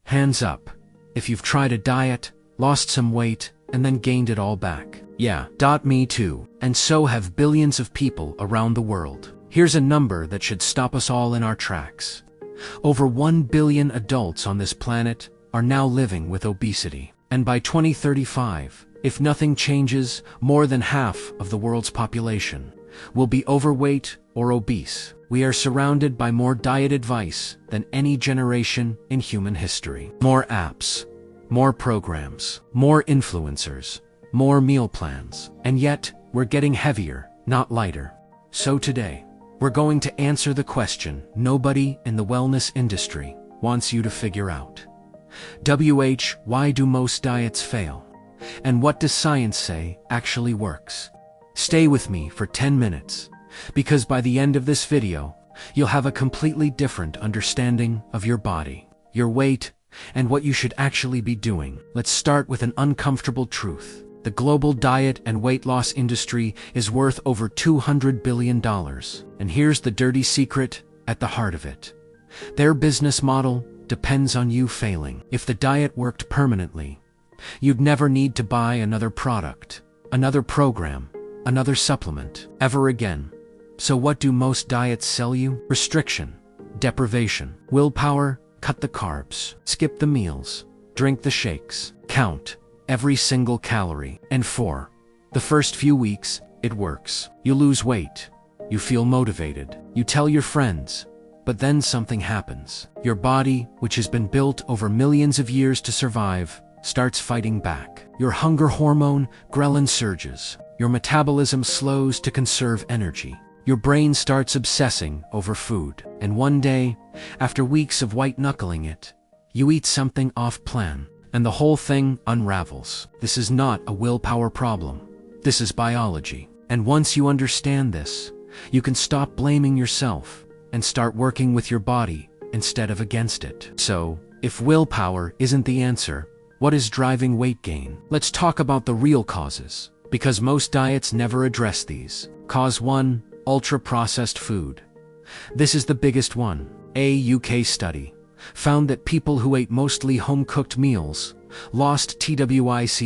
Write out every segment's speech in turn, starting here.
Hands up if you've tried a diet, lost some weight, and then gained it all back. Yeah, me too. And so have billions of people around the world. Here's a number that should stop us all in our tracks. Over 1 billion adults on this planet are now living with obesity. And by 2035, if nothing changes, more than half of the world's population will be overweight or obese. We are surrounded by more diet advice than any generation in human history. More apps, more programs, more influencers, more meal plans. And yet, we're getting heavier, not lighter. So today, we're going to answer the question nobody in the wellness industry wants you to figure out. Why do most diets fail? And what does science say actually works? Stay with me for 10 minutes, because by the end of this video, you'll have a completely different understanding of your body, your weight, and what you should actually be doing. Let's start with an uncomfortable truth. The global diet and weight loss industry is worth over $200 billion. And here's the dirty secret at the heart of it. Their business model depends on you failing. If the diet worked permanently, you'd never need to buy another product, another program, another supplement, ever again. So what do most diets sell you? Restriction, deprivation, willpower, cut the carbs, skip the meals, drink the shakes, count every single calorie. And for the first few weeks, it works. You lose weight, you feel motivated, you tell your friends, but then something happens. Your body, which has been built over millions of years to survive, starts fighting back. Your hunger hormone, ghrelin, surges. Your metabolism slows to conserve energy. Your brain starts obsessing over food. And one day, after weeks of white-knuckling it, you eat something off-plan, and the whole thing unravels. This is not a willpower problem. This is biology. And once you understand this, you can stop blaming yourself and start working with your body instead of against it. So, if willpower isn't the answer, what is driving weight gain? Let's talk about the real causes, because most diets never address these. Cause 1, ultra-processed food. This is the biggest one. A UK study found that people who ate mostly home-cooked meals lost twice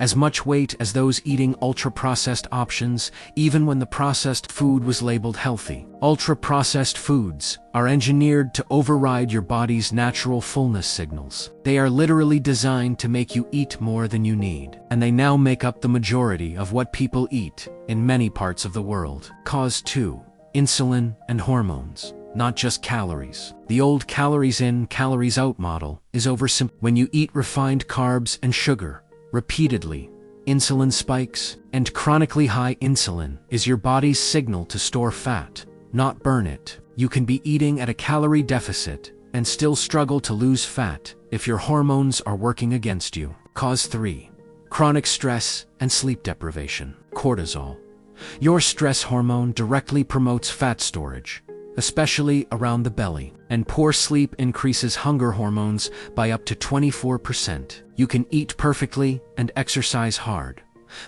as much weight as those eating ultra-processed options, even when the processed food was labeled healthy. Ultra-processed foods are engineered to override your body's natural fullness signals. They are literally designed to make you eat more than you need, and they now make up the majority of what people eat in many parts of the world. Cause 2, insulin and hormones, not just calories. The old calories in, calories out model is oversimplified. When you eat refined carbs and sugar repeatedly, insulin spikes, and chronically high insulin is your body's signal to store fat, not burn it. You can be eating at a calorie deficit and still struggle to lose fat if your hormones are working against you. Cause 3, chronic stress and sleep deprivation. Cortisol, your stress hormone, directly promotes fat storage, especially around the belly, and poor sleep increases hunger hormones by up to 24%. You can eat perfectly and exercise hard,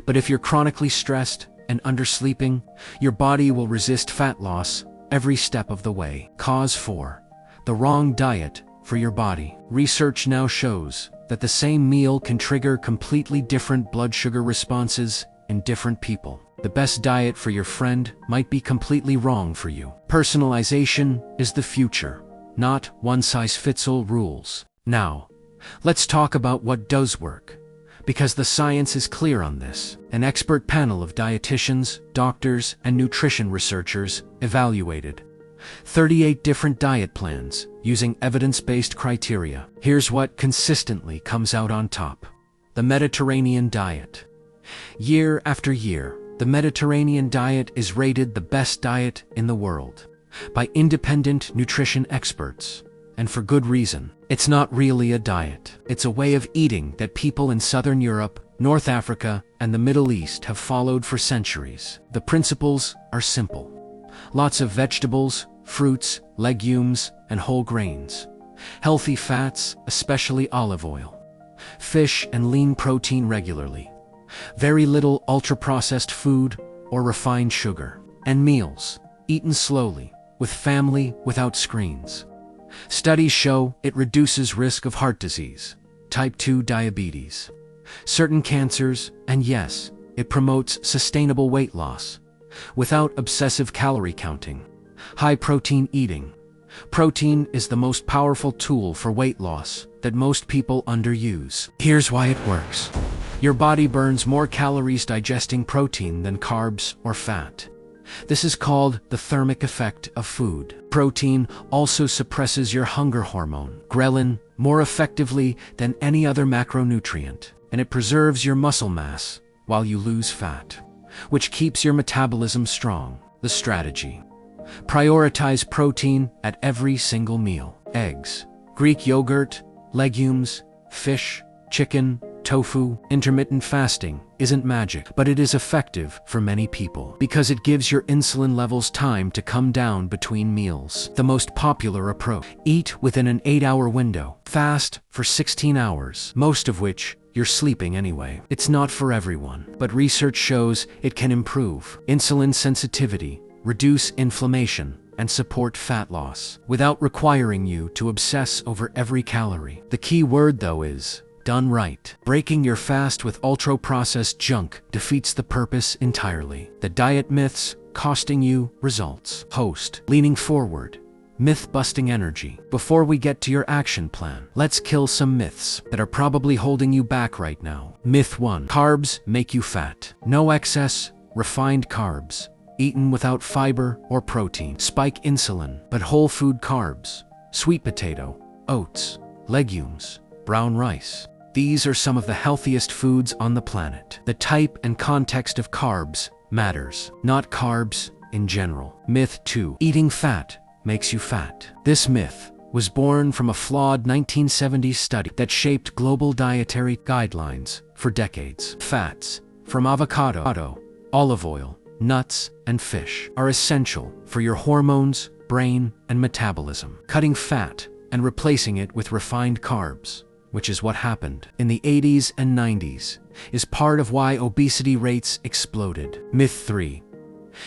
but if you're chronically stressed and undersleeping, your body will resist fat loss every step of the way. Cause 4, the wrong diet for your body. Research now shows that the same meal can trigger completely different blood sugar responses in different people. The best diet for your friend might be completely wrong for you. Personalization is the future, not one-size-fits-all rules. Now, let's talk about what does work, because the science is clear on this. An expert panel of dietitians, doctors, and nutrition researchers evaluated 38 different diet plans using evidence-based criteria. Here's what consistently comes out on top: the Mediterranean diet. Year after year, the Mediterranean diet is rated the best diet in the world by independent nutrition experts, and for good reason. It's not really a diet. It's a way of eating that people in Southern Europe, North Africa, and the Middle East have followed for centuries. The principles are simple. Lots of vegetables, fruits, legumes, and whole grains. Healthy fats, especially olive oil. Fish and lean protein regularly. Very little ultra-processed food or refined sugar. And meals, eaten slowly, with family, without screens. Studies show it reduces risk of heart disease, type 2 diabetes, certain cancers, and yes, it promotes sustainable weight loss without obsessive calorie counting. High protein eating. Protein is the most powerful tool for weight loss that most people underuse. Here's why it works. Your body burns more calories digesting protein than carbs or fat. This is called the thermic effect of food. Protein also suppresses your hunger hormone, ghrelin, more effectively than any other macronutrient, and it preserves your muscle mass while you lose fat, which keeps your metabolism strong. The strategy: prioritize protein at every single meal. Eggs, Greek yogurt, legumes, fish, chicken, tofu. Intermittent fasting isn't magic, but it is effective for many people because it gives your insulin levels time to come down between meals. The most popular approach: eat within an 8-hour window. Fast for 16 hours, most of which you're sleeping anyway. It's not for everyone, but research shows it can improve insulin sensitivity, reduce inflammation, and support fat loss without requiring you to obsess over every calorie. The key word, though, is done right. Breaking your fast with ultra-processed junk defeats the purpose entirely. The diet myths costing you results. Host: leaning forward, myth-busting energy. Before we get to your action plan, let's kill some myths that are probably holding you back right now. Myth 1: carbs make you fat. No excess refined carbs eaten without fiber or protein spike insulin, but whole food carbs, sweet potato, oats, legumes, brown rice. These are some of the healthiest foods on the planet. The type and context of carbs matters, not carbs in general. Myth 2: eating fat makes you fat. This myth was born from a flawed 1970s study that shaped global dietary guidelines for decades. Fats from avocado, olive oil, nuts, and fish are essential for your hormones, brain, and metabolism. Cutting fat and replacing it with refined carbs, which is what happened in the 80s and 90s, is part of why obesity rates exploded. Myth 3: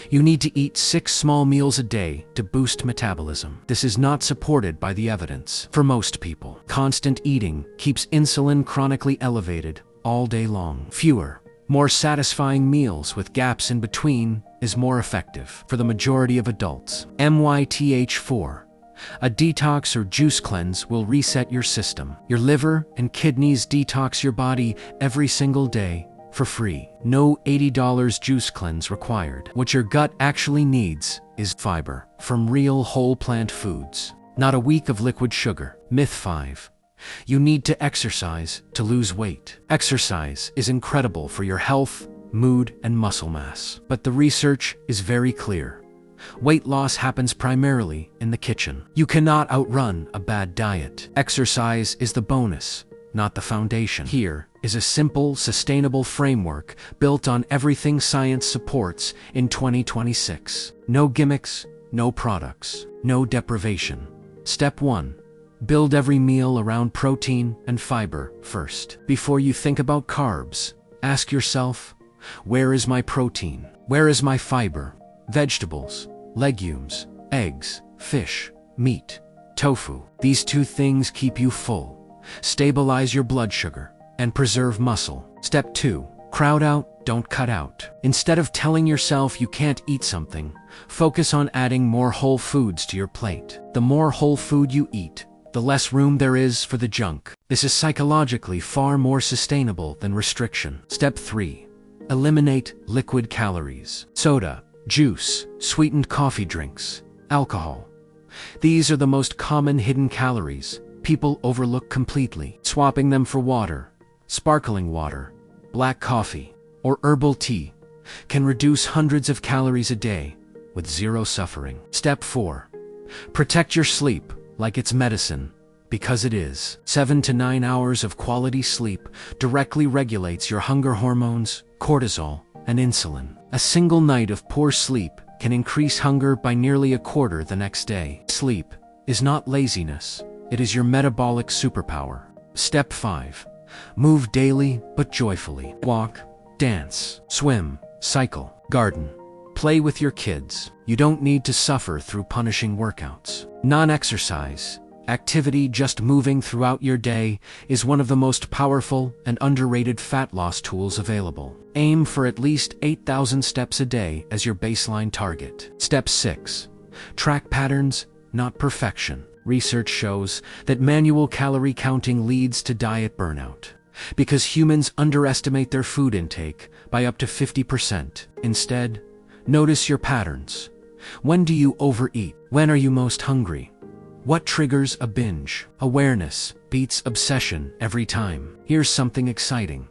you need to eat 6 small meals a day to boost metabolism. This is not supported by the evidence. For most people, constant eating keeps insulin chronically elevated all day long. Fewer, more satisfying meals with gaps in between is more effective for the majority of adults. MYTH4: a detox or juice cleanse will reset your system. Your liver and kidneys detox your body every single day for free. No $80 juice cleanse required. What your gut actually needs is fiber from real whole plant foods, not a week of liquid sugar. Myth 5: you need to exercise to lose weight. Exercise is incredible for your health, mood, and muscle mass, but the research is very clear. Weight loss happens primarily in the kitchen. You cannot outrun a bad diet. Exercise is the bonus, not the foundation. Here is a simple, sustainable framework built on everything science supports in 2026. No gimmicks, no products, no deprivation. Step 1: build every meal around protein and fiber first. Before you think about carbs, ask yourself, where is my protein? Where is my fiber? Vegetables, legumes, eggs, fish, meat, tofu. These 2 things keep you full, stabilize your blood sugar, and preserve muscle. Step 2: crowd out, don't cut out. Instead of telling yourself you can't eat something, focus on adding more whole foods to your plate. The more whole food you eat, the less room there is for the junk. This is psychologically far more sustainable than restriction. Step 3: eliminate liquid calories. Soda, juice, sweetened coffee drinks, alcohol. These are the most common hidden calories people overlook completely. Swapping them for water, sparkling water, black coffee, or herbal tea can reduce hundreds of calories a day with zero suffering. Step 4: protect your sleep like it's medicine, because it is. 7 to 9 hours of quality sleep directly regulates your hunger hormones, cortisol, and insulin. A single night of poor sleep can increase hunger by nearly a quarter the next day. Sleep is not laziness, it is your metabolic superpower. Step 5: move daily but joyfully. Walk, dance, swim, cycle, garden. Play with your kids. You don't need to suffer through punishing workouts. Non-exercise Activity, just moving throughout your day, is one of the most powerful and underrated fat loss tools available. Aim for at least 8,000 steps a day as your baseline target. Step 6. Track patterns, not perfection. Research shows that manual calorie counting leads to diet burnout, because humans underestimate their food intake by up to 50%. Instead, notice your patterns. When do you overeat? When are you most hungry? What triggers a binge? Awareness beats obsession every time. Here's something exciting.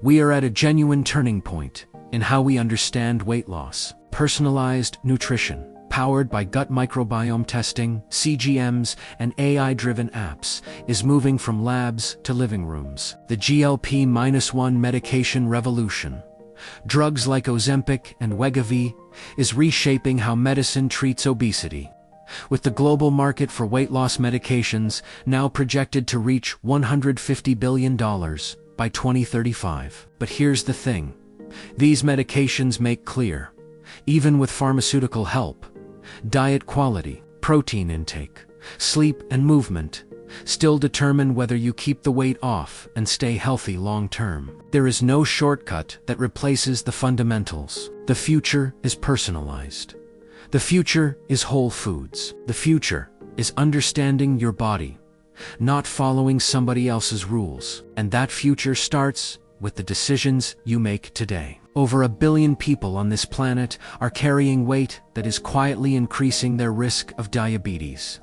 We are at a genuine turning point in how we understand weight loss. Personalized nutrition, powered by gut microbiome testing, CGMs, and AI-driven apps, is moving from labs to living rooms. The GLP-1 medication revolution, drugs like Ozempic and Wegovy, is reshaping how medicine treats obesity, with the global market for weight loss medications now projected to reach $150 billion by 2035. But here's the thing. These medications make clear, even with pharmaceutical help, diet quality, protein intake, sleep, and movement still determine whether you keep the weight off and stay healthy long-term. There is no shortcut that replaces the fundamentals. The future is personalized. The future is whole foods. The future is understanding your body, not following somebody else's rules. And that future starts with the decisions you make today. Over 1 billion people on this planet are carrying weight that is quietly increasing their risk of diabetes,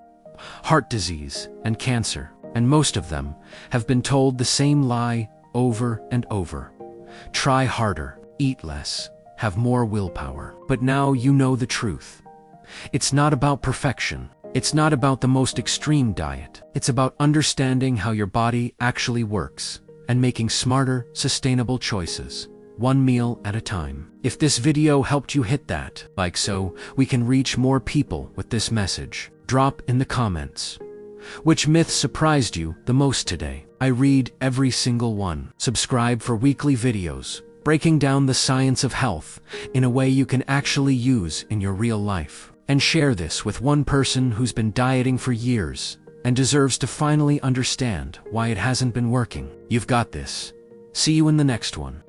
heart disease, and cancer. And most of them have been told the same lie over and over. Try harder, eat less, have more willpower. But now you know the truth. It's not about perfection. It's not about the most extreme diet. It's about understanding how your body actually works and making smarter, sustainable choices, one meal at a time. If this video helped you hit that like so we can reach more people with this message. Drop in the comments. Which myth surprised you the most today? I read every single one. Subscribe for weekly videos breaking down the science of health in a way you can actually use in your real life. And share this with one person who's been dieting for years and deserves to finally understand why it hasn't been working. You've got this. See you in the next one.